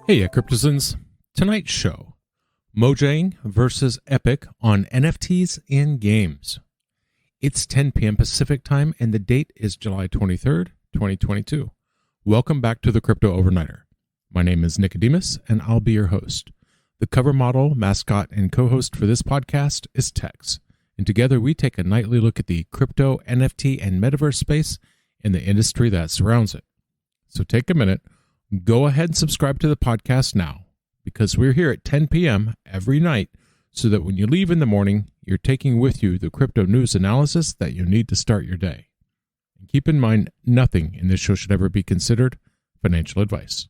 Heya Cryptozens. Tonight's show, Mojang versus Epic on NFTs and games. It's 10 p.m. Pacific time and the date is July 23rd, 2022. Welcome back to the Crypto Overnighter. My name is Nicodemus and I'll be your host. The cover model, mascot, and co-host for this podcast is Tex. And together we take a nightly look at the crypto, NFT, and metaverse space and the industry that surrounds it. So take a minute. Go ahead and subscribe to the podcast now because we're here at 10 p.m. every night so that when you leave in the morning, you're taking with you the crypto news analysis that you need to start your day. And keep in mind, nothing in this show should ever be considered financial advice.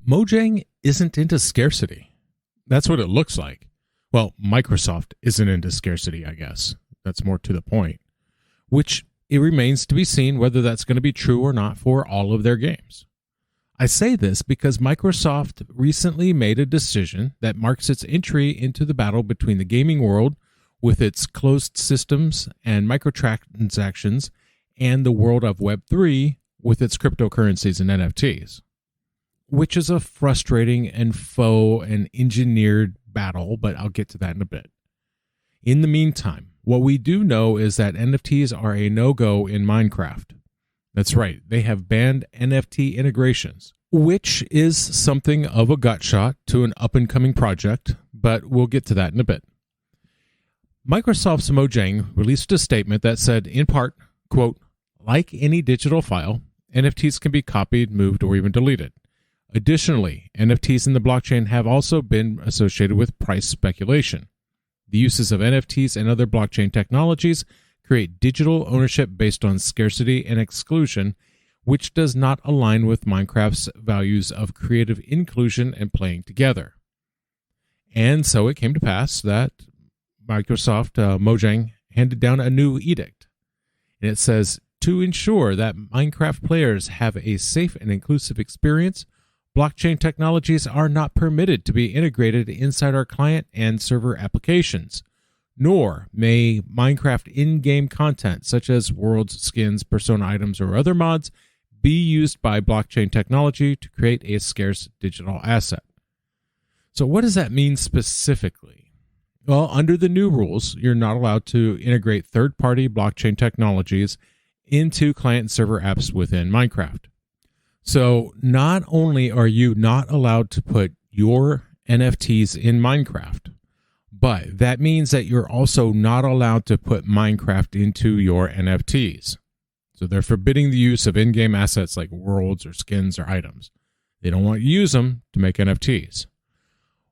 Mojang isn't into scarcity. That's what it looks like. Well, Microsoft isn't into scarcity, I guess. That's more to the point. Which it remains to be seen whether that's going to be true or not for all of their games. I say this because Microsoft recently made a decision that marks its entry into the battle between the gaming world with its closed systems and microtransactions and the world of Web3 with its cryptocurrencies and NFTs, which is a frustrating and faux and engineered battle, but I'll get to that in a bit. In the meantime, what we do know is that NFTs are a no-go in Minecraft. That's right, they have banned NFT integrations, which is something of a gut shot to an up-and-coming project, but we'll get to that in a bit. Microsoft's Mojang released a statement that said, in part, quote, like any digital file, NFTs can be copied, moved, or even deleted. Additionally, NFTs in the blockchain have also been associated with price speculation. The uses of NFTs and other blockchain technologies create digital ownership based on scarcity and exclusion, which does not align with Minecraft's values of creative inclusion and playing together. And so it came to pass that Microsoft, Mojang, handed down a new edict. And it says, to ensure that Minecraft players have a safe and inclusive experience, blockchain technologies are not permitted to be integrated inside our client and server applications, nor may Minecraft in-game content such as worlds, skins, persona items, or other mods be used by blockchain technology to create a scarce digital asset. So what does that mean specifically? Well, under the new rules, you're not allowed to integrate third-party blockchain technologies into client and server apps within Minecraft. So not only are you not allowed to put your NFTs in Minecraft, but that means that you're also not allowed to put Minecraft into your NFTs. So they're forbidding the use of in-game assets like worlds or skins or items. They don't want you to use them to make NFTs,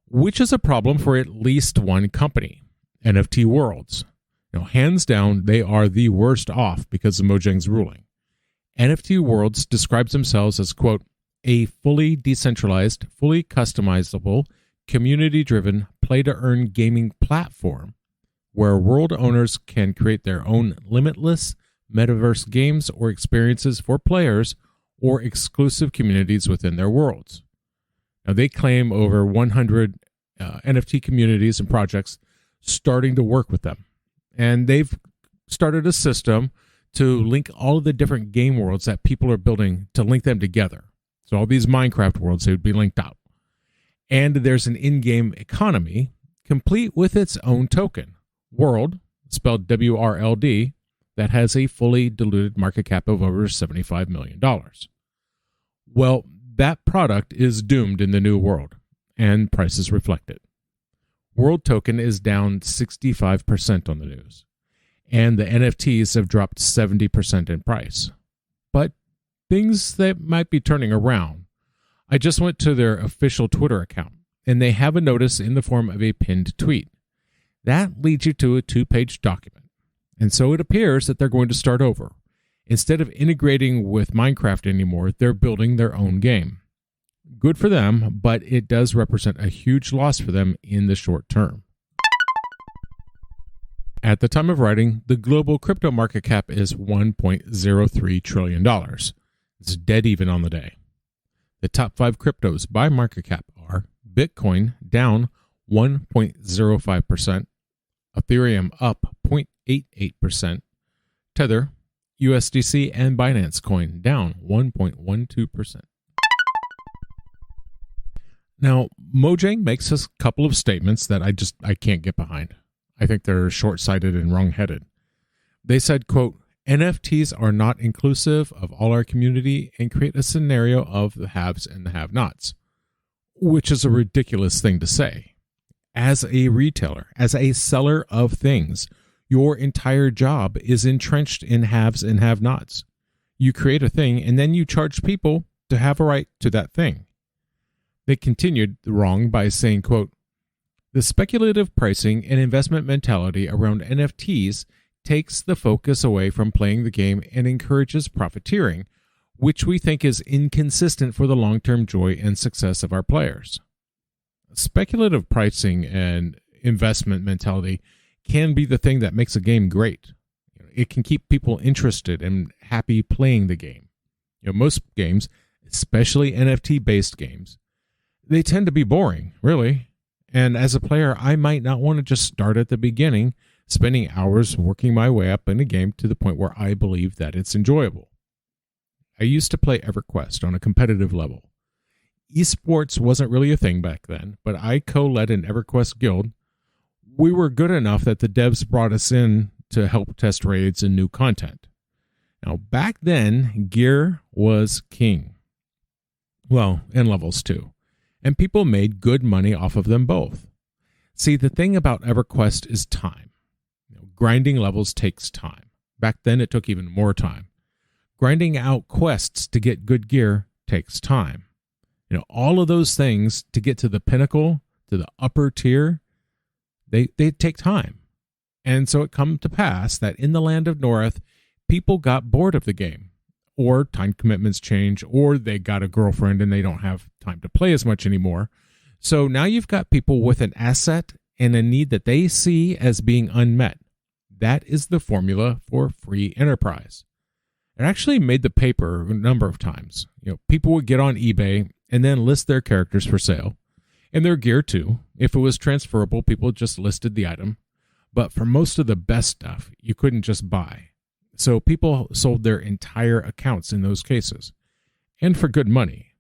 which is a problem for at least one company, NFT Worlds. Hands down, they are the worst off because of Mojang's ruling. NFT Worlds describes themselves as, quote, a fully decentralized, fully customizable, community-driven, play-to-earn gaming platform where world owners can create their own limitless metaverse games or experiences for players or exclusive communities within their worlds. Now, they claim over 100 NFT communities and projects starting to work with them. And they've started a system to link all of the different game worlds that people are building to link them together. So all these Minecraft worlds, they would be linked out. And there's an in-game economy complete with its own token, World, spelled WRLD, that has a fully diluted market cap of over $75 million. Well, that product is doomed in the new world, and prices reflect it. World token is down 65% on the news. And the NFTs have dropped 70% in price. But things that might be turning around. I just went to their official Twitter account, and they have a notice in the form of a pinned tweet. That leads you to a 2-page document. And so it appears that they're going to start over. Instead of integrating with Minecraft anymore, they're building their own game. Good for them, but it does represent a huge loss for them in the short term. At the time of writing, the global crypto market cap is $1.03 trillion. It's dead even on the day. The top 5 cryptos by market cap are Bitcoin down 1.05%, Ethereum up 0.88%, Tether, USDC, and Binance Coin down 1.12%. Now, Mojang makes a couple of statements that I can't get behind. I think they're short-sighted and wrong-headed. They said, quote, NFTs are not inclusive of all our community and create a scenario of the haves and the have-nots, which is a ridiculous thing to say. As a retailer, as a seller of things, your entire job is entrenched in haves and have-nots. You create a thing and then you charge people to have a right to that thing. They continued wrong by saying, quote, the speculative pricing and investment mentality around NFTs takes the focus away from playing the game and encourages profiteering, which we think is inconsistent for the long-term joy and success of our players. Speculative pricing and investment mentality can be the thing that makes a game great. It can keep people interested and happy playing the game. Most games, especially NFT-based games, they tend to be boring, really. And as a player, I might not want to just start at the beginning, spending hours working my way up in a game to the point where I believe that it's enjoyable. I used to play EverQuest on a competitive level. Esports wasn't really a thing back then, but I co-led an EverQuest guild. We were good enough that the devs brought us in to help test raids and new content. Now, back then, gear was king. Well, and levels too. And people made good money off of them both. See, the thing about EverQuest is time. Grinding levels takes time. Back then, it took even more time. Grinding out quests to get good gear takes time. All of those things to get to the pinnacle, to the upper tier, they take time. And so it come to pass that in the land of North, people got bored of the game, or time commitments change, or they got a girlfriend and they don't have time to play as much anymore. So now you've got people with an asset and a need that they see as being unmet. That is the formula for free enterprise. It actually made the paper a number of times. People would get on eBay and then list their characters for sale, and their gear too. If it was transferable, people just listed the item. But for most of the best stuff, you couldn't just buy. So people sold their entire accounts in those cases, and for good money.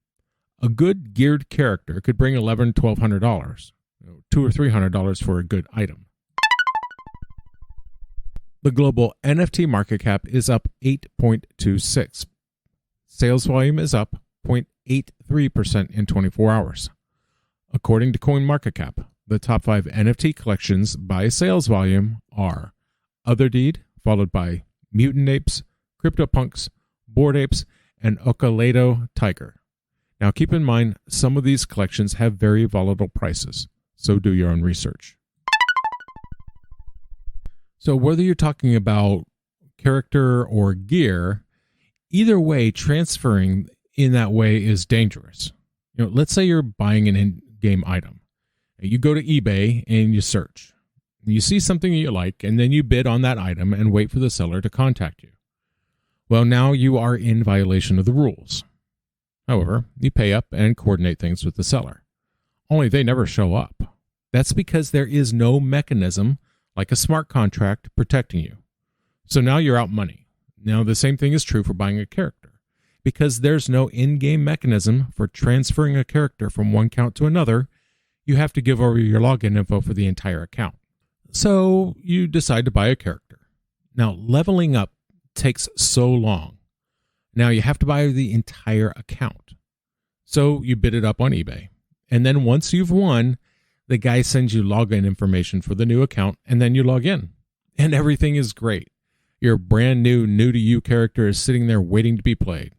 A good geared character could bring $1,100, $1,200, $200 or $300 for a good item. The global NFT market cap is up 8.26. Sales volume is up 0.83% in 24 hours. According to CoinMarketCap, the top 5 NFT collections by sales volume are Other Deed, followed by Mutant Apes, CryptoPunks, Bored Apes, and Okalado Tiger. Now keep in mind, some of these collections have very volatile prices, so do your own research. So whether you're talking about character or gear, either way, transferring in that way is dangerous. Let's say you're buying an in-game item. You go to eBay and you search. You see something you like, and then you bid on that item and wait for the seller to contact you. Well, now you are in violation of the rules. However, you pay up and coordinate things with the seller. Only they never show up. That's because there is no mechanism like a smart contract protecting you. So now you're out money. Now the same thing is true for buying a character. Because there's no in-game mechanism for transferring a character from one account to another, you have to give over your login info for the entire account. So you decide to buy a character. Now leveling up takes so long. Now you have to buy the entire account. So you bid it up on eBay. And then once you've won, the guy sends you login information for the new account, and then you log in. And everything is great. Your brand new to you character is sitting there waiting to be played.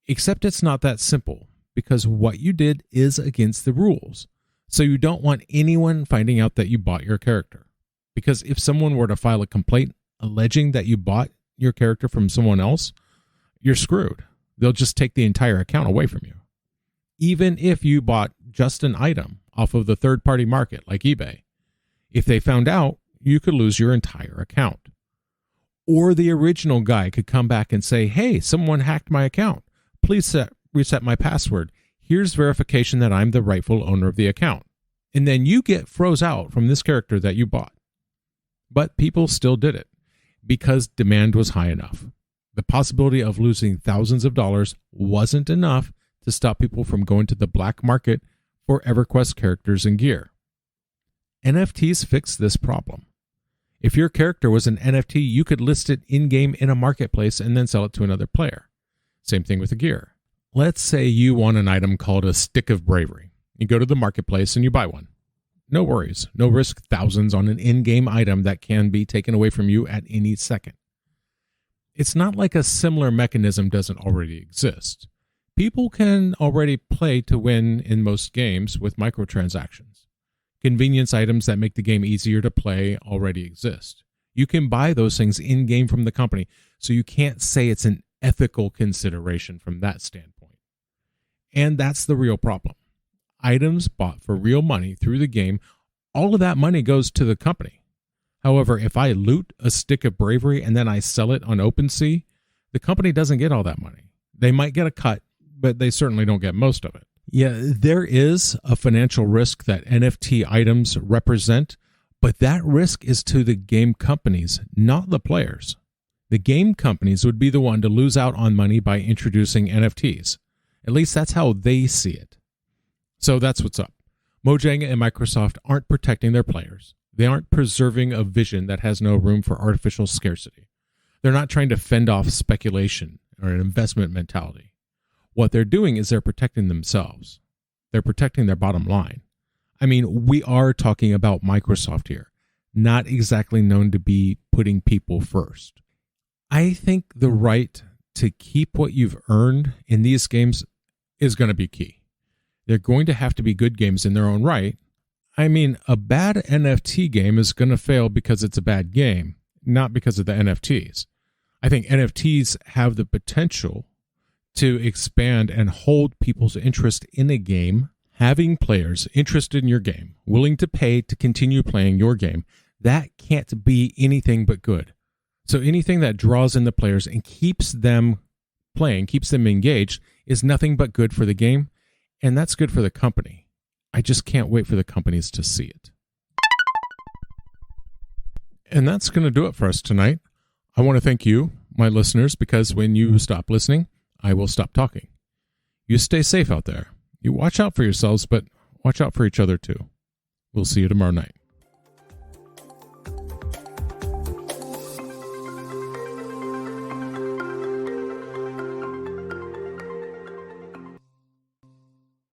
Except it's not that simple, because what you did is against the rules. So you don't want anyone finding out that you bought your character. Because if someone were to file a complaint alleging that you bought your character from someone else, you're screwed. They'll just take the entire account away from you. Even if you bought just an item off of the third-party market like eBay, if they found out, you could lose your entire account. Or the original guy could come back and say, hey, someone hacked my account. Please reset my password. Here's verification that I'm the rightful owner of the account. And then you get froze out from this character that you bought. But people still did it because demand was high enough. The possibility of losing thousands of dollars wasn't enough to stop people from going to the black market for EverQuest characters and gear. NFTs fix this problem. If your character was an NFT, you could list it in-game in a marketplace and then sell it to another player. Same thing with the gear. Let's say you want an item called a Stick of Bravery. You go to the marketplace and you buy one. No worries, no risk thousands on an in-game item that can be taken away from you at any second. It's not like a similar mechanism doesn't already exist. People can already play to win in most games with microtransactions. Convenience items that make the game easier to play already exist. You can buy those things in-game from the company, so you can't say it's an ethical consideration from that standpoint. And that's the real problem. Items bought for real money through the game, all of that money goes to the company. However, if I loot a Stick of Bravery and then I sell it on OpenSea, the company doesn't get all that money. They might get a cut, but they certainly don't get most of it. Yeah, there is a financial risk that NFT items represent, but that risk is to the game companies, not the players. The game companies would be the one to lose out on money by introducing NFTs. At least that's how they see it. So that's what's up. Mojang and Microsoft aren't protecting their players. They aren't preserving a vision that has no room for artificial scarcity. They're not trying to fend off speculation or an investment mentality. What they're doing is they're protecting themselves. They're protecting their bottom line. I mean, we are talking about Microsoft here, not exactly known to be putting people first. I think the right to keep what you've earned in these games is going to be key. They're going to have to be good games in their own right. I mean, a bad NFT game is going to fail because it's a bad game, not because of the NFTs. I think NFTs have the potential to expand and hold people's interest in a game. Having players interested in your game, willing to pay to continue playing your game, that can't be anything but good. So anything that draws in the players and keeps them playing, keeps them engaged, is nothing but good for the game, and that's good for the company. I just can't wait for the companies to see it. And that's going to do it for us tonight. I want to thank you, my listeners, because when you stop listening, I will stop talking. You stay safe out there. You watch out for yourselves, but watch out for each other too. We'll see you tomorrow night.